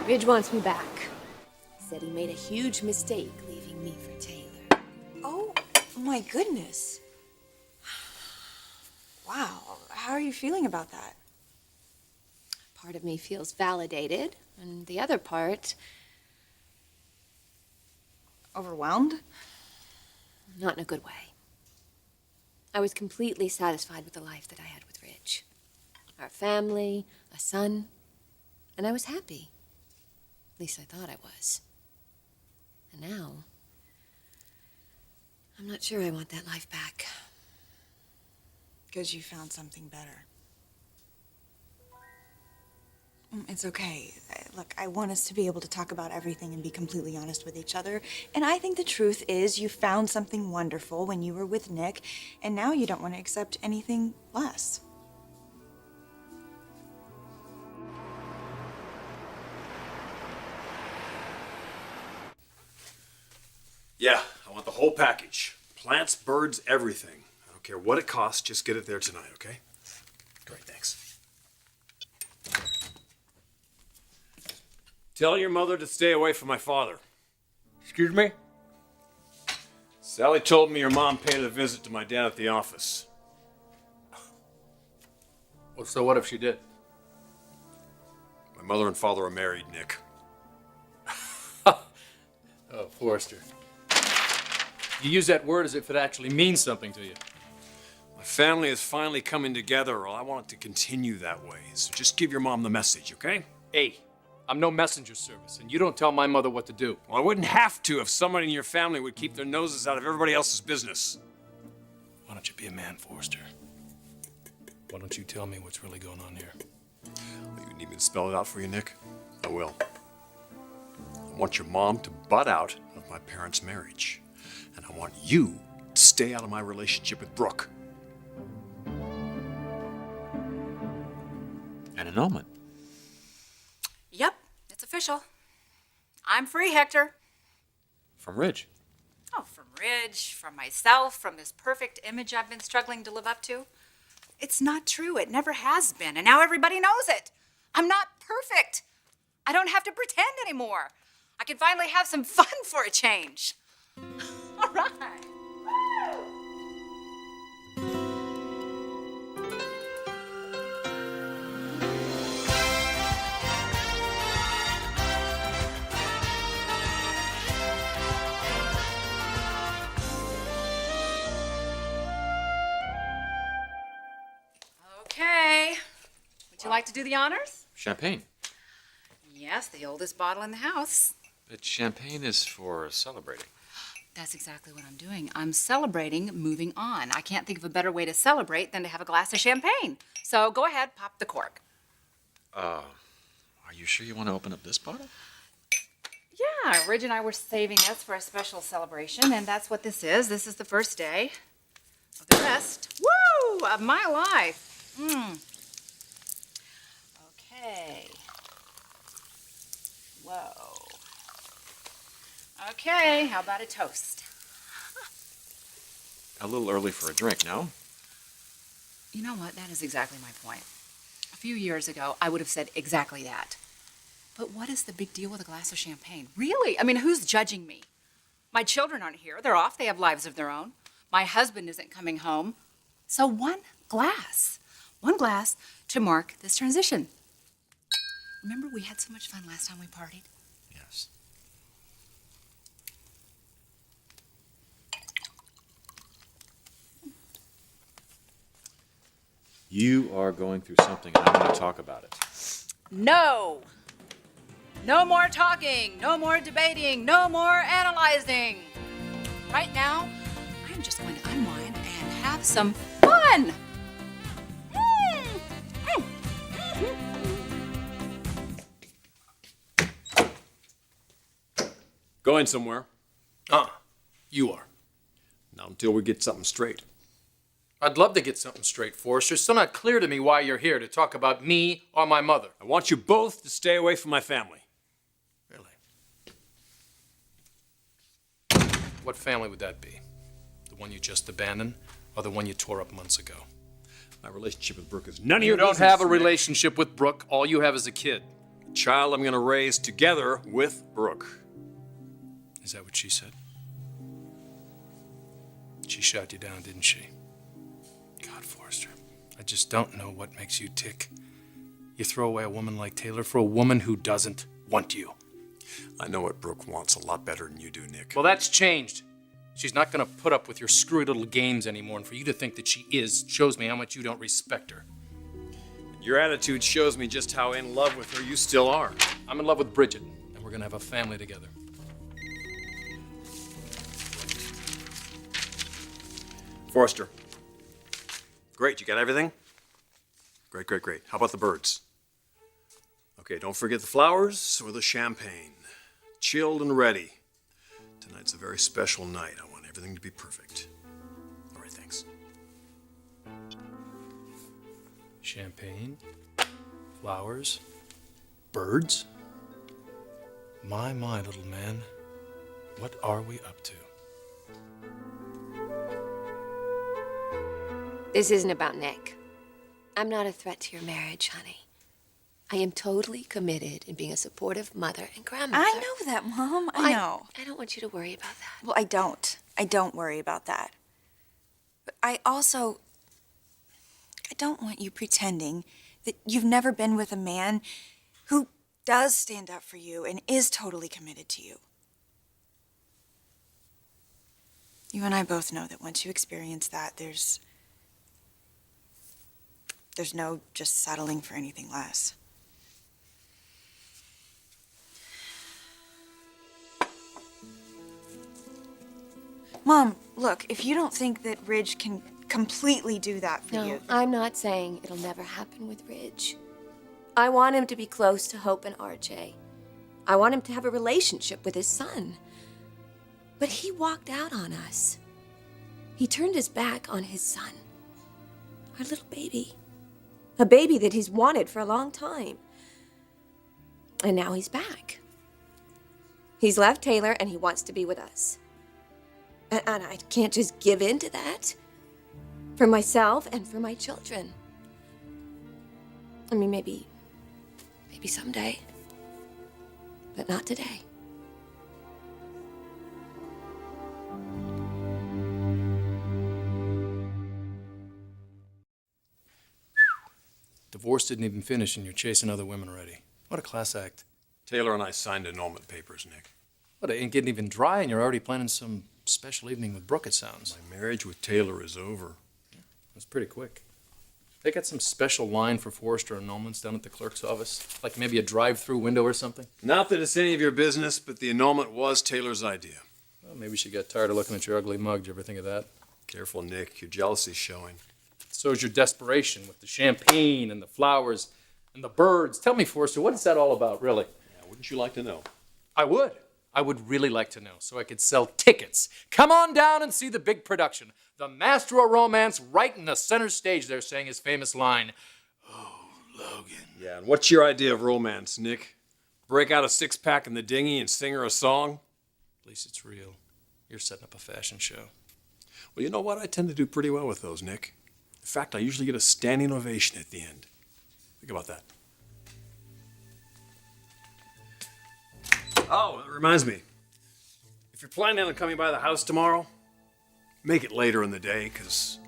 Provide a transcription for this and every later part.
Ridge wants me back. He said he made a huge mistake leaving me for Taylor. Oh, my goodness. Wow, how are you feeling about that? Part of me feels validated, and the other part... Overwhelmed? Not in a good way. I was completely satisfied with the life that I had with Ridge. Our family, a son, and I was happy. At least I thought I was. And now, I'm not sure I want that life back. Because you found something better. It's okay. Look, I want us to be able to talk about everything and be completely honest with each other. And I think the truth is you found something wonderful when you were with Nick, and now you don't want to accept anything less. Yeah, I want the whole package. Plants, birds, everything. I don't care what it costs, just get it there tonight, okay? Great, thanks. Tell your mother to stay away from my father. Excuse me? Sally told me your mom paid a visit to my dad at the office. Well, so what if she did? My mother and father are married, Nick. Oh, Forrester. You use that word as if it actually means something to you. My family is finally coming together. I want it to continue that way. So just give your mom the message, okay? Hey, I'm no messenger service, and you don't tell my mother what to do. Well, I wouldn't have to if someone in your family would keep their noses out of everybody else's business. Why don't you be a man, Forrester? Why don't you tell me what's really going on here? You need me to spell it out for you, Nick? I will. I want your mom to butt out of my parents' marriage. And I want you to stay out of my relationship with Brooke. An annulment. Yep, it's official. I'm free, Hector. From Ridge. Oh, from Ridge, from myself, from this perfect image I've been struggling to live up to. It's not true. It never has been, and now everybody knows it. I'm not perfect. I don't have to pretend anymore. I can finally have some fun for a change. All right. Okay. Would you like to do the honors? Champagne. Yes, the oldest bottle in the house. But champagne is for celebrating. That's exactly what I'm doing. I'm celebrating moving on. I can't think of a better way to celebrate than to have a glass of champagne. So go ahead, pop the cork. Are you sure you want to open up this bottle? Yeah, Ridge and I were saving this for a special celebration, and that's what this is. This is the first day of the rest, woo, of my life. Okay. Whoa. Okay, how about a toast? A little early for a drink, no? You know what? That is exactly my point. A few years ago, I would have said exactly that. But what is the big deal with a glass of champagne? Really? I mean, who's judging me? My children aren't here. They're off. They have lives of their own. My husband isn't coming home. So one glass to mark this transition. Remember we had so much fun last time we partied? Yes. You are going through something, and I want to talk about it. No! No more talking, no more debating, no more analyzing. Right now, I'm just going to unwind and have some fun. Going somewhere? You are. Not until we get something straight. I'd love to get something straight, Forrester. It's still not clear to me why you're here, to talk about me or my mother. I want you both to stay away from my family. Really? What family would that be? The one you just abandoned, or the one you tore up months ago? My relationship with Brooke is none of You your don't business. have a relationship with Brooke. All you have is a kid. A child I'm gonna raise together with Brooke. Is that what she said? She shot you down, didn't she? God, Forrester, I just don't know what makes you tick. You throw away a woman like Taylor for a woman who doesn't want you. I know what Brooke wants a lot better than you do, Nick. Well, that's changed. She's not going to put up with your screwy little games anymore, and for you to think that she is shows me how much you don't respect her. Your attitude shows me just how in love with her you still are. I'm in love with Bridget, and we're going to have a family together. Forrester. Great, you got everything? Great, great, great. How about the birds? Okay, don't forget the flowers or the champagne. Chilled and ready. Tonight's a very special night. I want everything to be perfect. All right, thanks. Champagne, flowers, birds. My, little man. What are we up to? This isn't about Nick. I'm not a threat to your marriage, honey. I am totally committed in being a supportive mother and grandmother. I know that, Mom. I know. I don't want you to worry about that. Well, I don't. I don't worry about that. But I don't want you pretending that you've never been with a man who does stand up for you and is totally committed to you. You and I both know that once you experience that, there's no just settling for anything less. Mom, look, if you don't think that Ridge can completely do that for No, you. I'm not saying it'll never happen with Ridge. I want him to be close to Hope and RJ. I want him to have a relationship with his son. But he walked out on us. He turned his back on his son. Our little baby. A baby that he's wanted for a long time. And now he's back. He's left Taylor and he wants to be with us. And I can't just give in to that. For myself and for my children. I mean, maybe someday. But not today. Divorce didn't even finish and you're chasing other women already. What a class act. Taylor and I signed annulment papers, Nick. What, it ain't getting even dry and you're already planning some special evening with Brooke, it sounds. My marriage with Taylor is over. That's pretty quick. They got some special line for Forrester annulments down at the clerk's office? Like maybe a drive-through window or something? Not that it's any of your business, but the annulment was Taylor's idea. Well, maybe she got tired of looking at your ugly mug. Did you ever think of that? Careful, Nick. Your jealousy's showing. So's your desperation with the champagne and the flowers and the birds. Tell me, Forrester, what is that all about, really? Yeah, wouldn't you like to know? I would. I would really like to know, so I could sell tickets. Come on down and see the big production. The master of romance right in the center stage there saying his famous line, "Oh, Logan." Yeah, and what's your idea of romance, Nick? Break out a six-pack in the dinghy and sing her a song? At least it's real. You're setting up a fashion show. Well, you know what? I tend to do pretty well with those, Nick. In fact, I usually get a standing ovation at the end. Think about that. Oh, that reminds me. If you're planning on coming by the house tomorrow, make it later in the day, because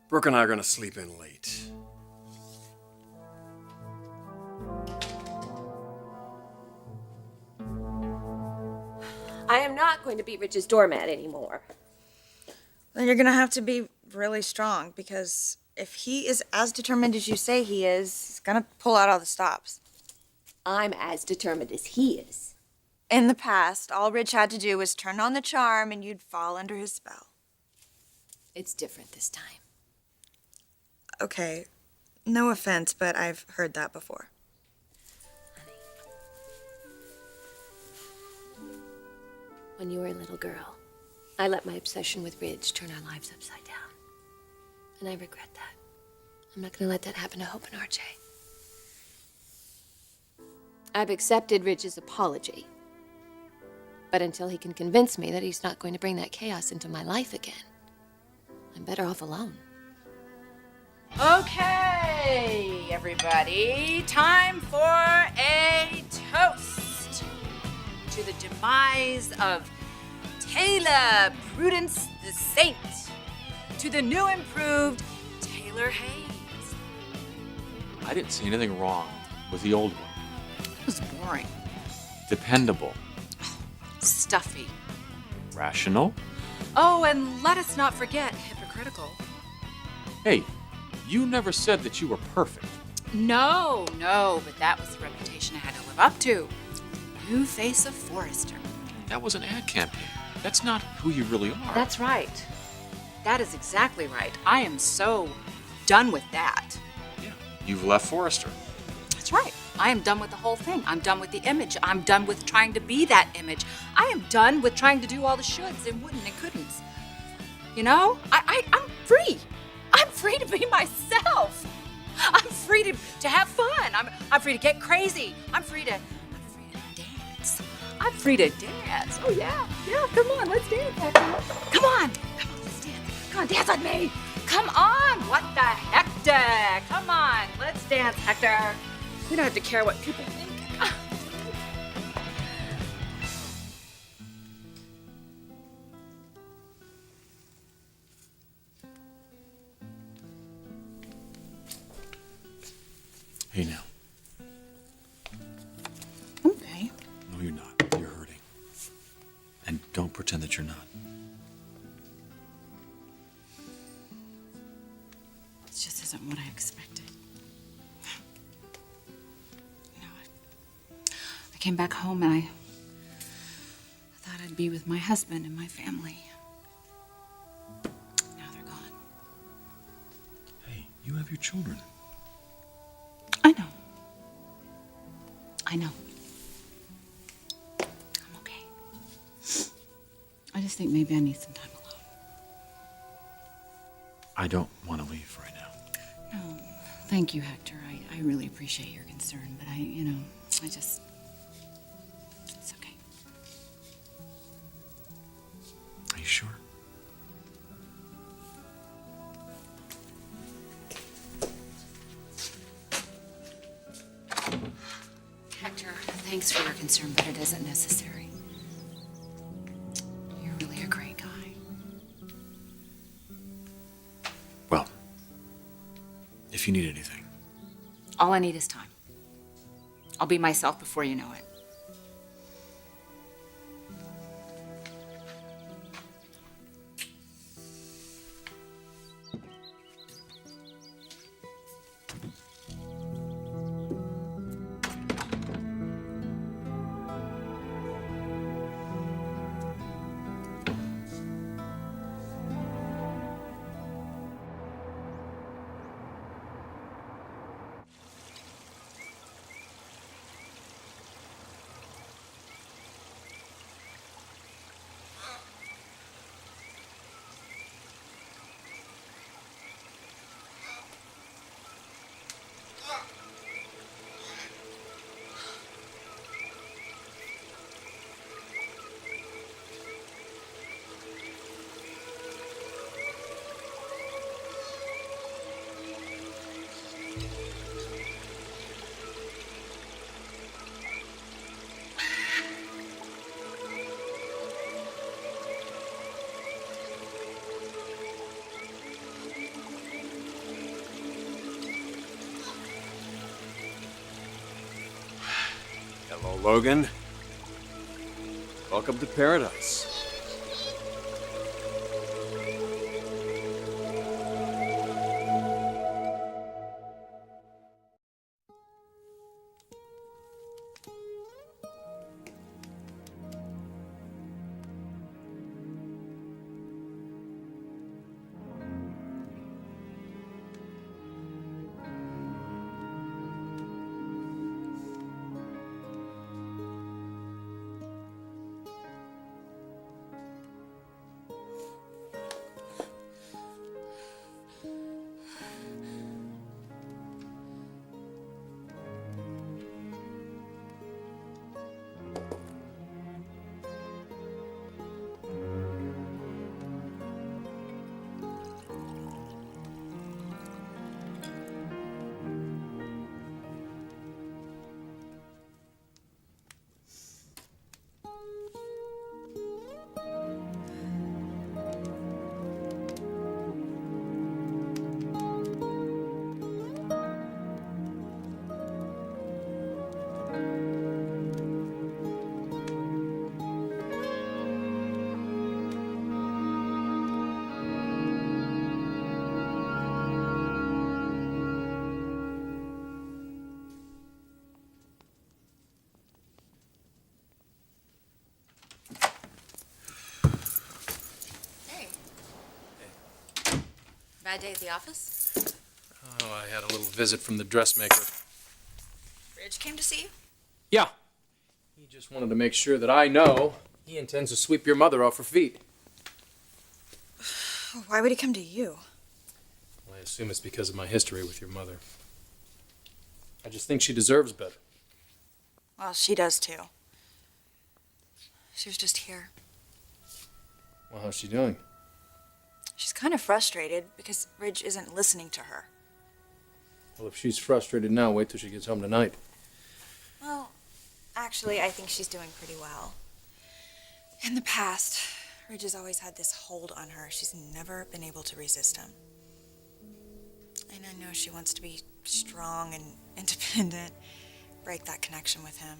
Brooke and I are going to sleep in late. I am not going to be Rich's doormat anymore. Then you're gonna have to be really strong, because if he is as determined as you say he is, he's gonna pull out all the stops. I'm as determined as he is. In the past, all Rich had to do was turn on the charm and you'd fall under his spell. It's different this time. Okay, no offense, but I've heard that before. When you were a little girl, I let my obsession with Ridge turn our lives upside down. And I regret that. I'm not going to let that happen to Hope and RJ. I've accepted Ridge's apology. But until he can convince me that he's not going to bring that chaos into my life again, I'm better off alone. Okay, everybody, time for a toast to the demise of Taylor Prudence the Saint, to the new improved Taylor Hayes. I didn't see anything wrong with the old one. It was boring, Dependable. stuffy. Rational. Oh, and let us not forget hypocritical. Hey, you never said that you were perfect. No, but that was the reputation I had to live up to. New face of Forrester. That was an ad campaign. That's not who you really are. That's right. That is exactly right. I am so done with that. Yeah, you've left Forrester. That's right. I am done with the whole thing. I'm done with the image. I'm done with trying to be that image. I am done with trying to do all the shoulds and wouldn't and couldn'ts. You know? I'm free. I'm free to be myself. I'm free to have fun. I'm free to get crazy. I'm free to dance. I'm free to dance. Oh yeah. Come on, let's dance, Hector. Come on, let's dance. Come on, dance with me. Come on, what the Hector? Come on, let's dance, Hector. We don't have to care what people think. Hey now. Okay. No, you're not. You're hurting. And don't pretend that you're not. It just isn't what I expected. You know, I came back home and I thought I'd be with my husband and my family. Now they're gone. Hey, you have your children. I know. I'm okay. I just think maybe I need some time alone. I don't want to leave right now. No, thank you, Hector. I really appreciate your concern, but it's okay. Are you sure? Hector, thanks for your concern, but it isn't necessary. You're really a great guy. Well, if you need anything. All I need is time. I'll be myself before you know it. Hello, Logan. Welcome to paradise. Bad day at the office? Oh, I had a little visit from the dressmaker. Ridge came to see you? Yeah. He just wanted to make sure that I know he intends to sweep your mother off her feet. Why would he come to you? Well, I assume it's because of my history with your mother. I just think she deserves better. Well, she does too. She was just here. Well, how's she doing? She's kind of frustrated because Ridge isn't listening to her. Well, if she's frustrated now, wait till she gets home tonight. Well, actually, I think she's doing pretty well. In the past, Ridge has always had this hold on her. She's never been able to resist him. And I know she wants to be strong and independent, break that connection with him.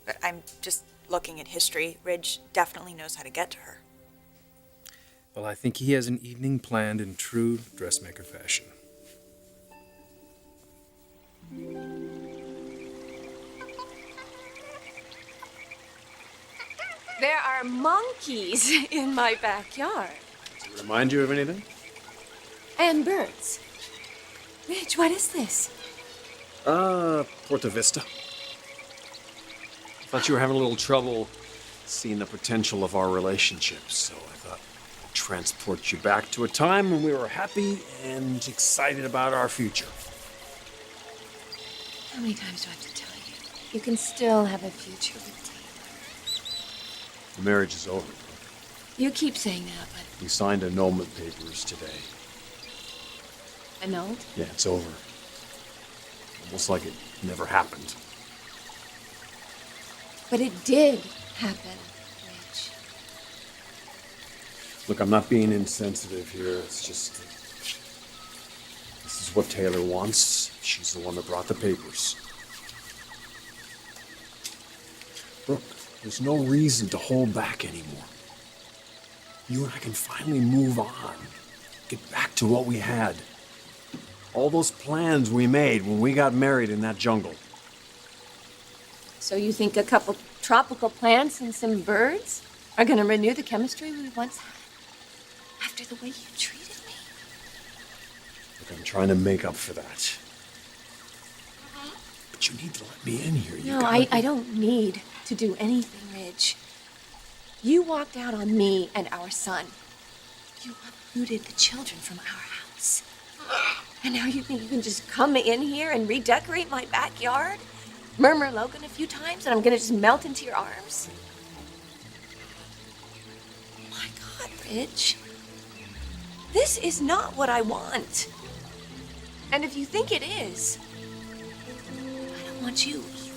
But I'm just looking at history. Ridge definitely knows how to get to her. Well, I think he has an evening planned in true dressmaker fashion. There are monkeys in my backyard. Does it remind you of anything? And birds. Rich, what is this? Puerta Vista. Thought you were having a little trouble seeing the potential of our relationship, so I thought I'd transport you back to a time when we were happy and excited about our future. How many times do I have to tell you? You can still have a future with Taylor. The marriage is over. You keep saying that, but We signed annulment papers today. annulled? Yeah, it's over. Almost like it never happened. But it did happen, Rich. Look, I'm not being insensitive here. It's just that this is what Taylor wants. She's the one that brought the papers. Brooke, there's no reason to hold back anymore. You and I can finally move on. Get back to what we had. All those plans we made when we got married in that jungle. So you think a couple tropical plants and some birds are gonna renew the chemistry we once had? After the way you treated me? Look, I'm trying to make up for that. But you need to let me in here. You No, gotta I don't need to do anything, Ridge. You walked out on me and our son. You uprooted the children from our house. And now you think you can just come in here and redecorate my backyard? Murmur Logan a few times and I'm gonna just melt into your arms? My God, Ridge. This is not what I want. And if you think it is, I don't want you either.